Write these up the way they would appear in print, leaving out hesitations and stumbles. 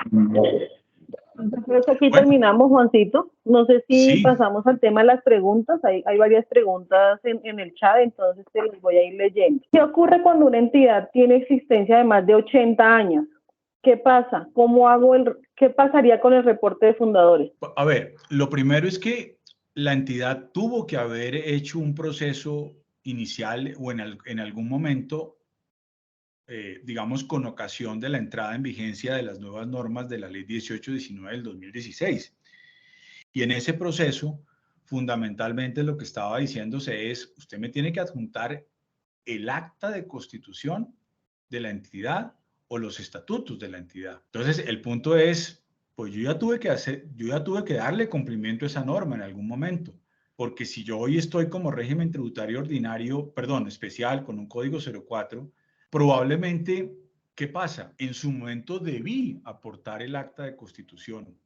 Entonces, creo que aquí Bueno, terminamos, Juancito. No sé si sí, pasamos al tema de las preguntas. Hay varias preguntas en el chat, entonces te las voy a ir leyendo. ¿Qué ocurre cuando una entidad tiene existencia de más de 80 años? ¿Qué pasa? ¿Qué pasaría con el reporte de fundadores? a ver, lo primero es que la entidad tuvo que haber hecho un proceso inicial o en algún momento, digamos, con ocasión de la entrada en vigencia de las nuevas normas de la Ley 1819 del 2016. Y en ese proceso, fundamentalmente lo que estaba diciéndose es, usted me tiene que adjuntar el acta de constitución de la entidad o los estatutos de la entidad. Entonces, el punto es, pues yo ya tuve que darle cumplimiento a esa norma en algún momento, porque si yo hoy estoy como régimen tributario ordinario, perdón, especial con un código 04, probablemente, ¿qué pasa? En su momento debí aportar el acta de constitución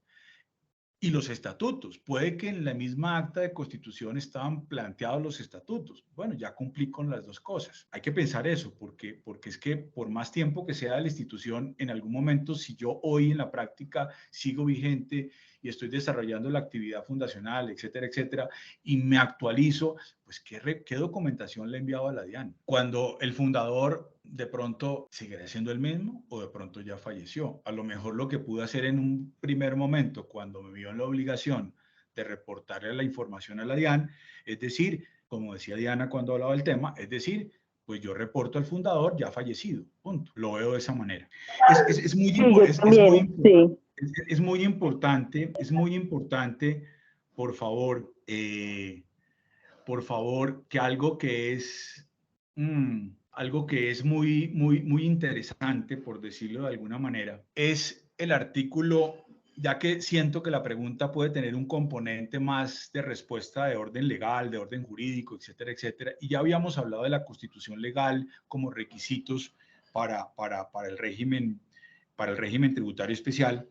y los estatutos. Puede que en la misma acta de constitución estaban planteados los estatutos. Bueno, ya cumplí con las dos cosas. Hay que pensar eso, porque es que por más tiempo que sea de la institución, en algún momento, si yo hoy en la práctica sigo vigente y estoy desarrollando la actividad fundacional, etcétera, etcétera, y me actualizo, pues ¿qué documentación le he enviado a la DIAN? Cuando el fundador de pronto seguirá siendo el mismo o de pronto ya falleció. A lo mejor lo que pude hacer en un primer momento, cuando me vio en la obligación de reportarle la información a la DIAN, es decir, como decía Diana cuando hablaba del tema, es decir, pues yo reporto al fundador ya fallecido, punto. Lo veo de esa manera. Es muy, Sí, yo también, sí. es muy importante, por favor, que algo que es muy, muy, muy interesante, por decirlo de alguna manera, es el artículo, ya que siento que la pregunta puede tener un componente más de respuesta de orden legal, de orden jurídico, etcétera, etcétera. Y ya habíamos hablado de la constitución legal como requisitos para el régimen tributario especial.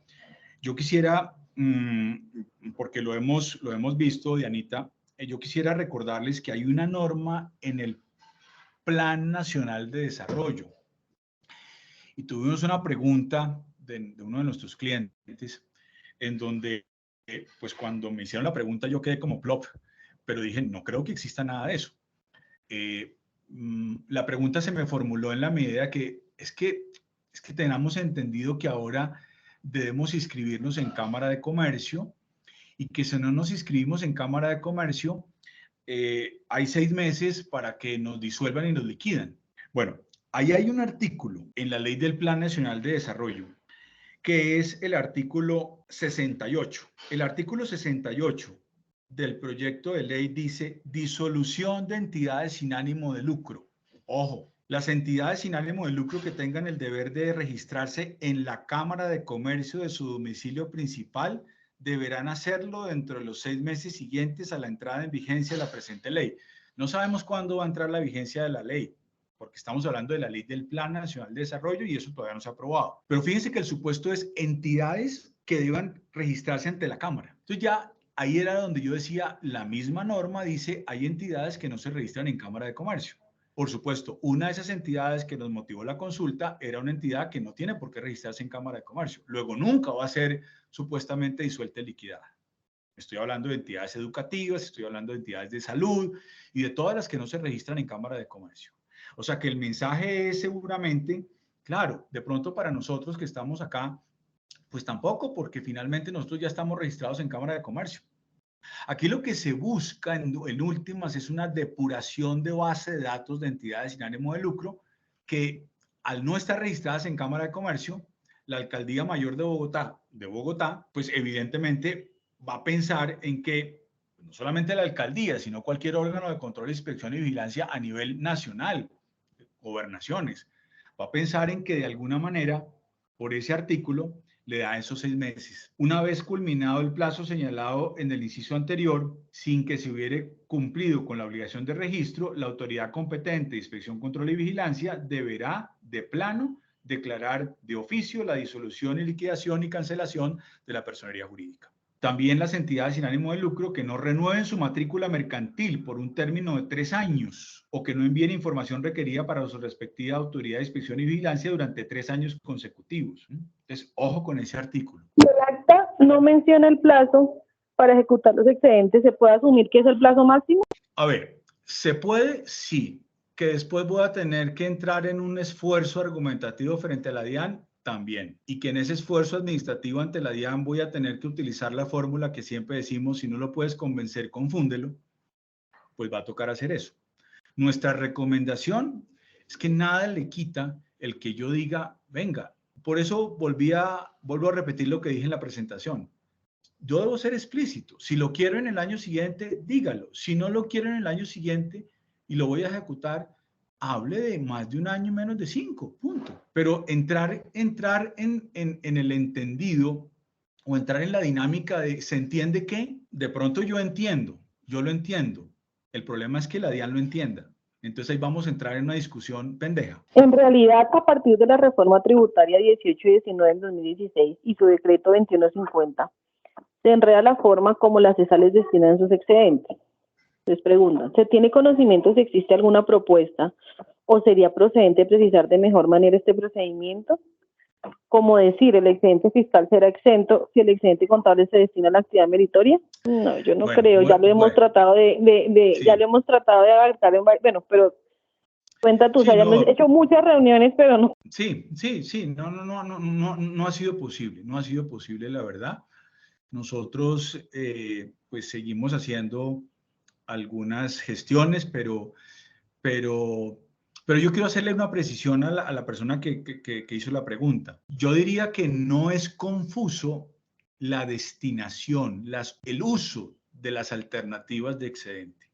Yo quisiera, porque lo hemos visto, Dianita, yo quisiera recordarles que hay una norma en el Plan Nacional de Desarrollo. Y tuvimos una pregunta de uno de nuestros clientes, en donde, pues cuando me hicieron la pregunta yo quedé como plop, pero dije, no creo que exista nada de eso. La pregunta se me formuló en la medida que es que tenemos entendido que ahora debemos inscribirnos en Cámara de Comercio y que si no nos inscribimos en Cámara de Comercio, hay 6 meses para que nos disuelvan y nos liquidan. Bueno, ahí hay un artículo en la Ley del Plan Nacional de Desarrollo, que es el artículo 68. El artículo 68 del proyecto de ley dice disolución de entidades sin ánimo de lucro. Ojo, las entidades sin ánimo de lucro que tengan el deber de registrarse en la Cámara de Comercio de su domicilio principal deberán hacerlo dentro de los 6 meses siguientes a la entrada en vigencia de la presente ley. No sabemos cuándo va a entrar la vigencia de la ley, porque estamos hablando de la ley del Plan Nacional de Desarrollo y eso todavía no se ha aprobado. Pero fíjense que el supuesto es entidades que deban registrarse ante la Cámara. Entonces ya ahí era donde yo decía, la misma norma dice, hay entidades que no se registran en Cámara de Comercio. Por supuesto, una de esas entidades que nos motivó la consulta era una entidad que no tiene por qué registrarse en Cámara de Comercio. Luego nunca va a ser supuestamente disuelta y liquidada. Estoy hablando de entidades educativas, estoy hablando de entidades de salud y de todas las que no se registran en Cámara de Comercio. O sea que el mensaje es seguramente, claro, de pronto para nosotros que estamos acá, pues tampoco, porque finalmente nosotros ya estamos registrados en Cámara de Comercio. Aquí lo que se busca en últimas es una depuración de base de datos de entidades sin ánimo de lucro que al no estar registradas en Cámara de Comercio, la Alcaldía Mayor de Bogotá, pues evidentemente va a pensar en que no solamente la alcaldía, sino cualquier órgano de control, inspección y vigilancia a nivel nacional, gobernaciones, va a pensar en que de alguna manera, por ese artículo, le da esos 6 meses. Una vez culminado el plazo señalado en el inciso anterior, sin que se hubiera cumplido con la obligación de registro, la autoridad competente, inspección, control y vigilancia, deberá de plano declarar de oficio la disolución y liquidación y cancelación de la personería jurídica. También las entidades sin ánimo de lucro que no renueven su matrícula mercantil por un término de 3 años o que no envíen información requerida para su respectiva autoridad de inspección y vigilancia durante 3 años consecutivos. Entonces, ojo con ese artículo. El acta no menciona el plazo para ejecutar los excedentes. ¿Se puede asumir que es el plazo máximo? A ver, ¿se puede? Sí. ¿Que después voy a tener que entrar en un esfuerzo argumentativo frente a la DIAN? También. Y que en ese esfuerzo administrativo ante la DIAN voy a tener que utilizar la fórmula que siempre decimos, si no lo puedes convencer, confúndelo, pues va a tocar hacer eso. Nuestra recomendación es que nada le quita el que yo diga, venga. Por eso vuelvo a repetir lo que dije en la presentación. Yo debo ser explícito. Si lo quiero en el año siguiente, dígalo. Si no lo quiero en el año siguiente y lo voy a ejecutar, hable de más de un año y menos de 5, punto. Pero entrar en el entendido o entrar en la dinámica de ¿se entiende qué? De pronto yo entiendo, yo lo entiendo. El problema es que la DIAN lo entienda. Entonces ahí vamos a entrar en una discusión pendeja. En realidad, a partir de la reforma tributaria 18 y 19 del 2016 y su decreto 2150, se enreda la forma como las cesales destinan sus excedentes. Les preguntan, ¿se tiene conocimiento si existe alguna propuesta o sería procedente precisar de mejor manera este procedimiento? Como decir, ¿el excedente fiscal será exento si el excedente contable se destina a la actividad meritoria? No, yo no creo, ya lo hemos tratado sí. Ya lo hemos tratado de abarcar en, bueno, pero cuenta tú, sí, o sea, ya hemos hecho muchas reuniones, pero no. Sí, no ha sido posible, no ha sido posible, la verdad. Nosotros, pues, seguimos haciendo algunas gestiones, pero yo quiero hacerle una precisión a la persona que hizo la pregunta. Yo diría que no es confuso la destinación, el uso de las alternativas de excedente.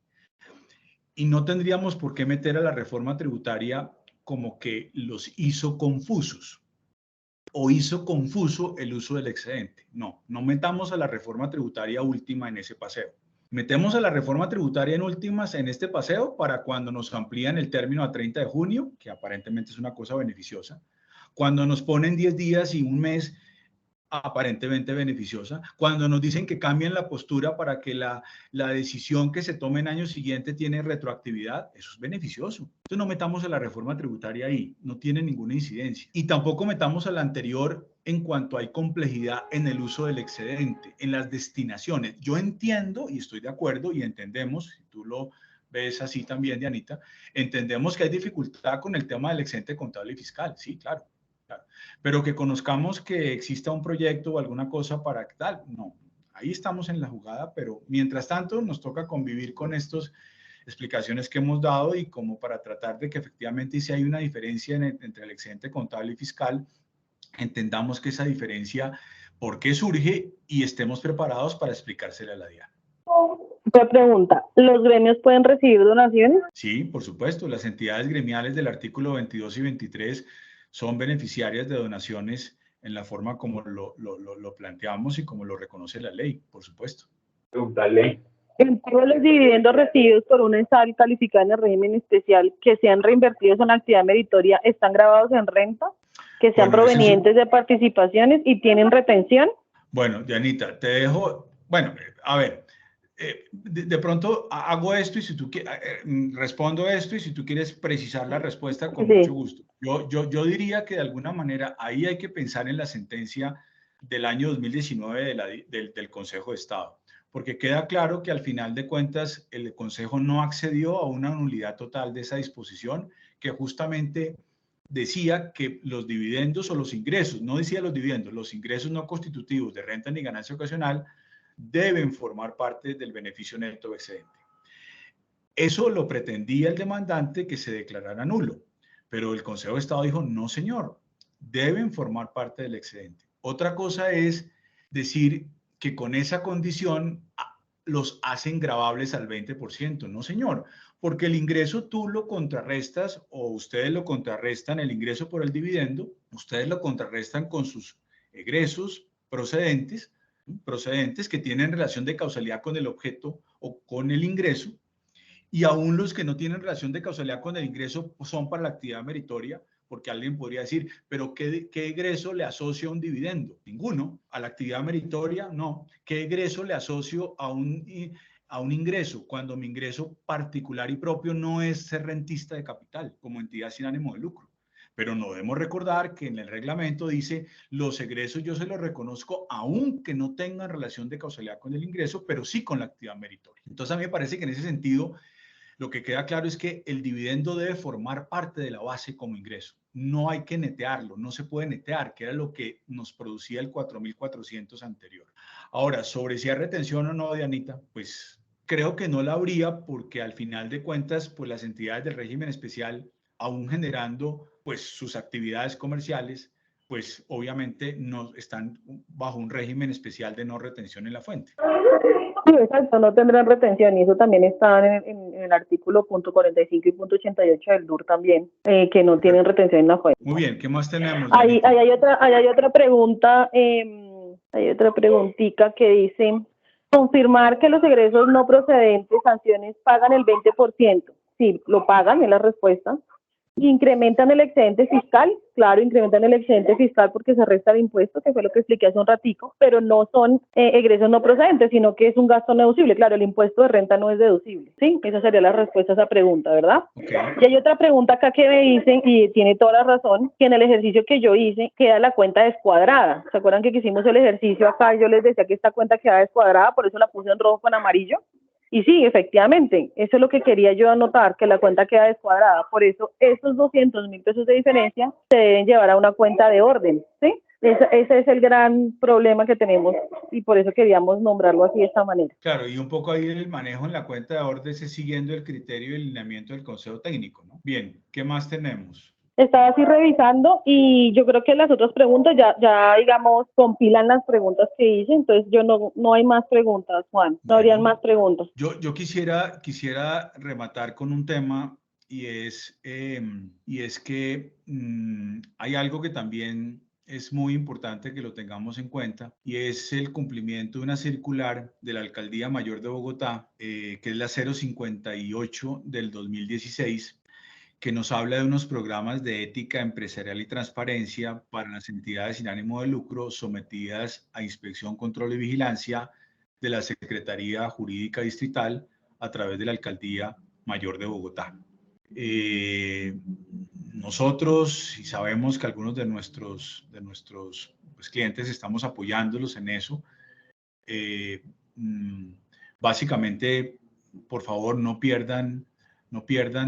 Y no tendríamos por qué meter a la reforma tributaria como que los hizo confusos o hizo confuso el uso del excedente. No metamos a la reforma tributaria última en ese paseo. Metemos a la reforma tributaria en últimas en este paseo para cuando nos amplían el término a 30 de junio, que aparentemente es una cosa beneficiosa, cuando nos ponen 10 días y un mes, aparentemente beneficiosa, cuando nos dicen que cambian la postura para que la decisión que se tome en año siguiente tiene retroactividad, eso es beneficioso. Entonces no metamos a la reforma tributaria ahí, no tiene ninguna incidencia. Y tampoco metamos a la anterior en cuanto hay complejidad en el uso del excedente, en las destinaciones. Yo entiendo y estoy de acuerdo y entendemos, si tú lo ves así también, Dianita, entendemos que hay dificultad con el tema del excedente contable y fiscal, sí, claro. Pero que conozcamos que exista un proyecto o alguna cosa para tal, no. Ahí estamos en la jugada, pero mientras tanto nos toca convivir con estas explicaciones que hemos dado y como para tratar de que efectivamente si hay una diferencia entre el excedente contable y fiscal, entendamos que esa diferencia, por qué surge y estemos preparados para explicársela a la DIAN. Otra pregunta, ¿los gremios pueden recibir donaciones? Sí, por supuesto. Las entidades gremiales del artículo 22 y 23 son beneficiarias de donaciones en la forma como lo planteamos y como lo reconoce la ley, por supuesto. La ley. En todos los dividendos recibidos por una SAL calificada en el régimen especial que sean reinvertidos en la actividad meritoria, ¿están grabados en renta? ¿Que sean provenientes de participaciones y tienen retención? Bueno, Dianita, te dejo, bueno, a ver, de pronto hago esto y si tú quieres, respondo esto y si tú quieres precisar la respuesta, con mucho gusto. Yo diría que de alguna manera ahí hay que pensar en la sentencia del año 2019 del Consejo de Estado, porque queda claro que al final de cuentas el Consejo no accedió a una nulidad total de esa disposición que justamente decía que los dividendos o los ingresos, no decía los dividendos, los ingresos no constitutivos de renta ni ganancia ocasional deben formar parte del beneficio neto excedente. Eso lo pretendía el demandante que se declarara nulo, pero el Consejo de Estado dijo, no señor, deben formar parte del excedente. Otra cosa es decir que con esa condición los hacen gravables al 20%. No señor, porque el ingreso tú lo contrarrestas o ustedes lo contrarrestan, el ingreso por el dividendo, ustedes lo contrarrestan con sus egresos procedentes que tienen relación de causalidad con el objeto o con el ingreso, y aún los que no tienen relación de causalidad con el ingreso son para la actividad meritoria, porque alguien podría decir, pero ¿qué egreso le asocio a un dividendo? Ninguno. ¿A la actividad meritoria? No. ¿Qué egreso le asocio a un ingreso? Cuando mi ingreso particular y propio no es ser rentista de capital, como entidad sin ánimo de lucro. Pero no debemos recordar que en el reglamento dice los egresos yo se los reconozco aunque no tengan relación de causalidad con el ingreso, pero sí con la actividad meritoria. Entonces a mí me parece que en ese sentido lo que queda claro es que el dividendo debe formar parte de la base como ingreso. No hay que netearlo, no se puede netear, que era lo que nos producía el 4.400 anterior. Ahora, sobre si hay retención o no, Dianita, pues creo que no la habría porque al final de cuentas, pues las entidades del régimen especial, aún generando pues sus actividades comerciales, pues obviamente no están bajo un régimen especial de no retención en la fuente. Sí, exacto, no tendrán retención y eso también está en el artículo punto 45 y punto 88 del DUR también, que no tienen retención en la fuente. Muy bien, ¿qué más tenemos, Ahí Dianita? hay otra pregunta, hay otra preguntita que dice, confirmar que los egresos no procedentes, sanciones, pagan el 20%. Sí, lo pagan, es la respuesta. ¿Incrementan el excedente fiscal? Claro, incrementan el excedente fiscal porque se resta el impuesto, que fue lo que expliqué hace un ratico, pero no son egresos no procedentes, sino que es un gasto no deducible. Claro, el impuesto de renta no es deducible. Sí, esa sería la respuesta a esa pregunta, ¿verdad? Okay. Y hay otra pregunta acá que me dicen, y tiene toda la razón, que en el ejercicio que yo hice queda la cuenta descuadrada. ¿Se acuerdan que hicimos el ejercicio acá y yo les decía que esta cuenta queda descuadrada, por eso la puse en rojo con amarillo? Y sí, efectivamente, eso es lo que quería yo anotar, que la cuenta queda descuadrada. Por eso, esos 200.000 pesos de diferencia se deben llevar a una cuenta de orden, ¿sí? Ese es el gran problema que tenemos y por eso queríamos nombrarlo así de esta manera. Claro, y un poco ahí el manejo en la cuenta de orden es siguiendo el criterio y el lineamiento del Consejo Técnico, ¿no? Bien, ¿qué más tenemos? Estaba así revisando y yo creo que las otras preguntas ya digamos, compilan las preguntas que hice, entonces yo no hay más preguntas, Juan, no habrían más preguntas. Yo quisiera rematar con un tema y es que hay algo que también es muy importante que lo tengamos en cuenta y es el cumplimiento de una circular de la Alcaldía Mayor de Bogotá, que es la 058 del 2016, que nos habla de unos programas de ética empresarial y transparencia para las entidades sin ánimo de lucro sometidas a inspección, control y vigilancia de la Secretaría Jurídica Distrital a través de la Alcaldía Mayor de Bogotá. Nosotros, si sabemos que algunos de nuestros pues, clientes estamos apoyándolos en eso, básicamente, por favor, no pierdan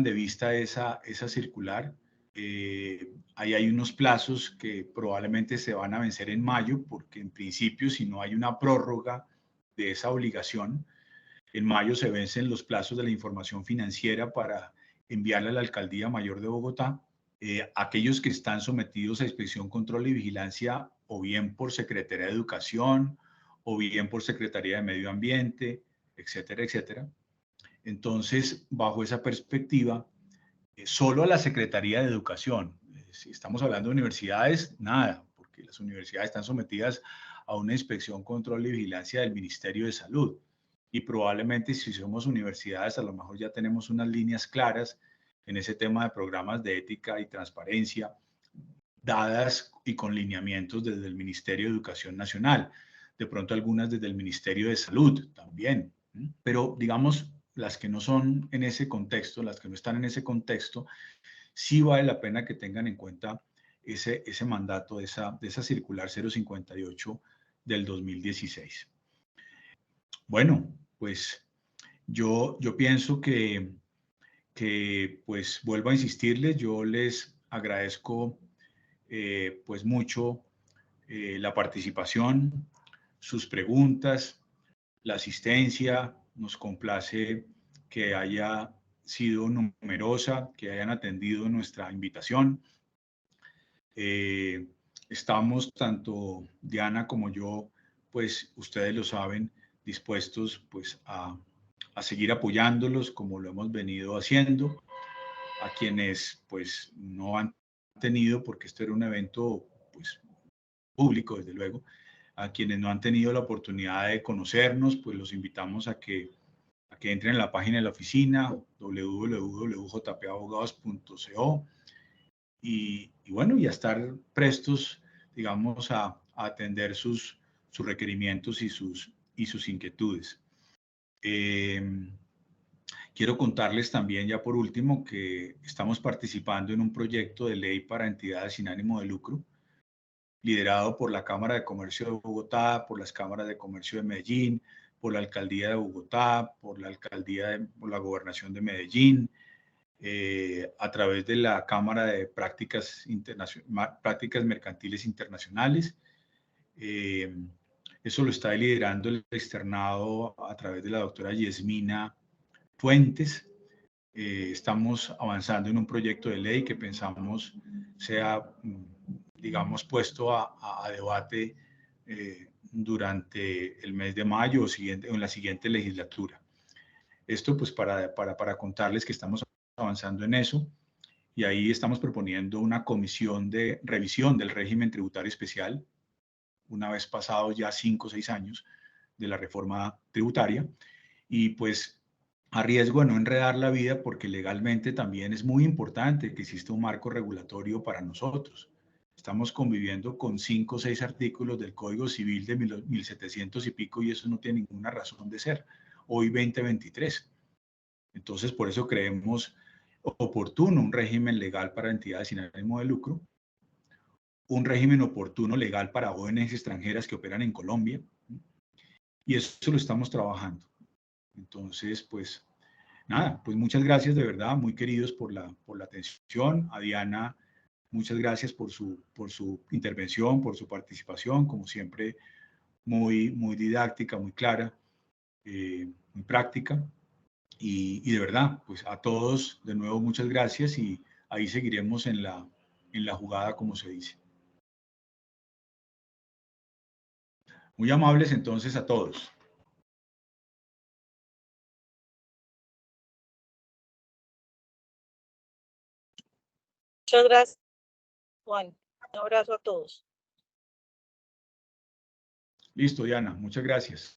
de vista esa circular. Ahí hay unos plazos que probablemente se van a vencer en mayo, porque en principio, si no hay una prórroga de esa obligación, en mayo se vencen los plazos de la información financiera para enviarla a la Alcaldía Mayor de Bogotá. Aquellos que están sometidos a inspección, control y vigilancia, o bien por Secretaría de Educación, o bien por Secretaría de Medio Ambiente, etcétera, etcétera. Entonces, bajo esa perspectiva, solo a la Secretaría de Educación, si estamos hablando de universidades, nada, porque las universidades están sometidas a una inspección, control y vigilancia del Ministerio de Salud. Y probablemente si somos universidades, a lo mejor ya tenemos unas líneas claras en ese tema de programas de ética y transparencia, dadas y con lineamientos desde el Ministerio de Educación Nacional, de pronto algunas desde el Ministerio de Salud también, pero digamos, las que no son en ese contexto, las que no están en ese contexto, sí vale la pena que tengan en cuenta ese mandato de esa circular 058 del 2016. Bueno, pues yo pienso que pues vuelvo a insistirles, yo les agradezco pues mucho la participación, sus preguntas, la asistencia. Nos complace que haya sido numerosa, que hayan atendido nuestra invitación. Estamos, tanto Diana como yo, pues ustedes lo saben, dispuestos pues a seguir apoyándolos como lo hemos venido haciendo. A quienes pues no han tenido, porque esto era un evento pues público desde luego, a quienes no han tenido la oportunidad de conocernos, pues los invitamos a que entren en la página de la oficina www.jpabogados.co y bueno, y a estar prestos, digamos, a atender sus requerimientos y sus inquietudes. Quiero contarles también, ya por último, que estamos participando en un proyecto de ley para entidades sin ánimo de lucro, liderado por la Cámara de Comercio de Bogotá, por las Cámaras de Comercio de Medellín, por la Alcaldía de Bogotá, por la Gobernación de Medellín, a través de la Cámara de Prácticas Mercantiles Internacionales. Eso lo está liderando el externado a través de la doctora Yesmina Fuentes. Estamos avanzando en un proyecto de ley que pensamos sea, digamos, puesto a debate durante el mes de mayo o en la siguiente legislatura. Esto pues para contarles que estamos avanzando en eso, y ahí estamos proponiendo una comisión de revisión del régimen tributario especial, una vez pasados ya 5 o 6 años de la reforma tributaria, y pues a riesgo de no enredar la vida, porque legalmente también es muy importante que exista un marco regulatorio para nosotros. Estamos conviviendo con 5 o 6 artículos del Código Civil de 1700 y pico, y eso no tiene ninguna razón de ser, hoy 2023. Entonces, por eso creemos oportuno un régimen legal para entidades sin ánimo de lucro, un régimen oportuno legal para ONGs extranjeras que operan en Colombia, y eso lo estamos trabajando. Entonces, pues nada, pues muchas gracias de verdad, muy queridos por la atención. A Diana, muchas gracias por su intervención, por su participación, como siempre, muy didáctica, muy clara, muy práctica. Y de verdad, pues a todos de nuevo muchas gracias, y ahí seguiremos en la jugada, como se dice. Muy amables entonces a todos. Muchas gracias, Juan. Un abrazo a todos. Listo, Diana, muchas gracias.